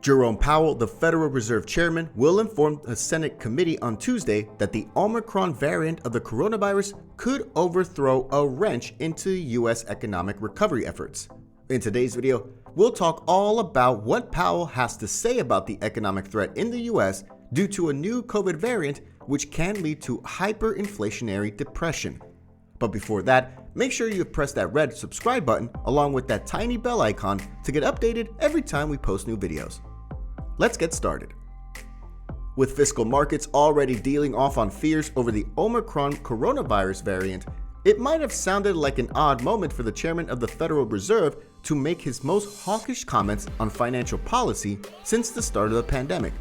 Jerome Powell, the Federal Reserve Chairman, will inform a Senate committee on Tuesday that the Omicron variant of the coronavirus could overthrow a wrench into U.S. economic recovery efforts. In today's video, we'll talk all about what Powell has to say about the economic threat in the U.S. due to a new COVID variant, which can lead to hyperinflationary depression. But before that, make sure you press that red subscribe button along with that tiny bell icon to get updated every time we post new videos. Let's get started. With fiscal markets already dealing off on fears over the Omicron coronavirus variant, it might have sounded like an odd moment for the chairman of the Federal Reserve to make his most hawkish comments on financial policy since the start of the pandemic.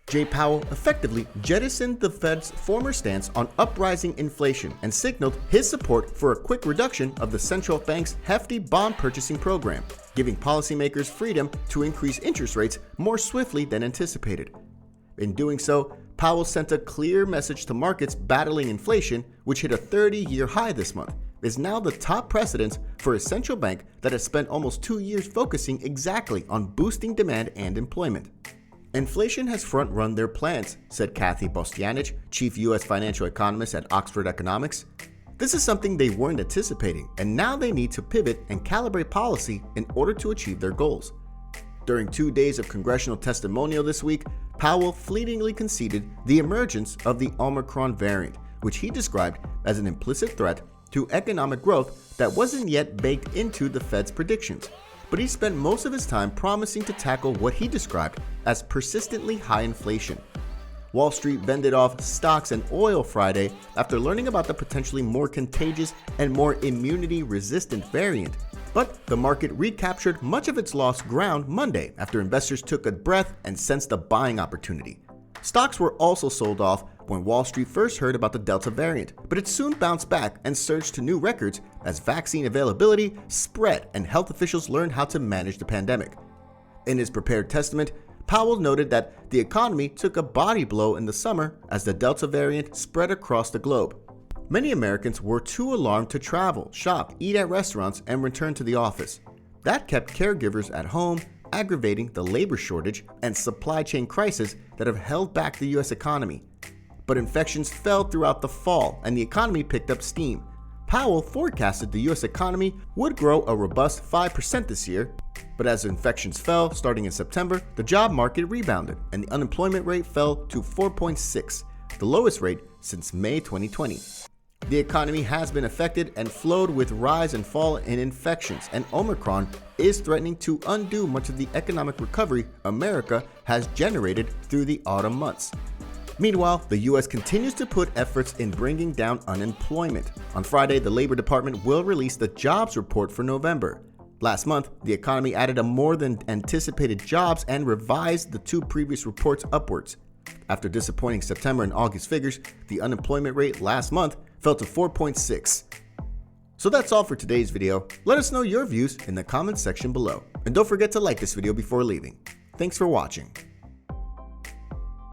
Jay Powell effectively jettisoned the Fed's former stance on uprising inflation and signaled his support for a quick reduction of the central bank's hefty bond purchasing program, giving policymakers freedom to increase interest rates more swiftly than anticipated. In doing so, Powell sent a clear message to markets battling inflation, which hit a 30-year high this month, is now the top precedent for a central bank that has spent almost 2 years focusing exactly on boosting demand and employment. Inflation has front-run their plans, said Kathy Bostianich, chief U.S. financial economist at Oxford Economics. This is something they weren't anticipating, and now they need to pivot and calibrate policy in order to achieve their goals. During 2 days of congressional testimonial this week, Powell fleetingly conceded the emergence of the Omicron variant, which he described as an implicit threat to economic growth that wasn't yet baked into the Fed's predictions. But he spent most of his time promising to tackle what he described as persistently high inflation. Wall Street vended off stocks and oil Friday after learning about the potentially more contagious and more immunity-resistant variant. But the market recaptured much of its lost ground Monday after investors took a breath and sensed a buying opportunity. Stocks were also sold off when Wall Street first heard about the Delta variant, but it soon bounced back and surged to new records as vaccine availability spread and health officials learned how to manage the pandemic. In his prepared testament, Powell noted that the economy took a body blow in the summer as the Delta variant spread across the globe. Many Americans were too alarmed to travel, shop, eat at restaurants, and return to the office. That kept caregivers at home, aggravating the labor shortage and supply chain crisis that have held back the U.S. economy. But infections fell throughout the fall and the economy picked up steam. Powell forecasted the U.S. economy would grow a robust 5% this year, but as infections fell starting in September, the job market rebounded and the unemployment rate fell to 4.6, the lowest rate since May 2020. The economy has been affected and flowed with rise and fall in infections, and Omicron is threatening to undo much of the economic recovery America has generated through the autumn months. Meanwhile, the U.S. continues to put efforts in bringing down unemployment. On Friday, the Labor Department will release the jobs report for November. Last month, the economy added a more than anticipated jobs and revised the 2 previous reports upwards. After disappointing September and August figures, the unemployment rate last month fell to 4.6. So that's all for today's video. Let us know your views in the comments section below. And don't forget to like this video before leaving. Thanks for watching.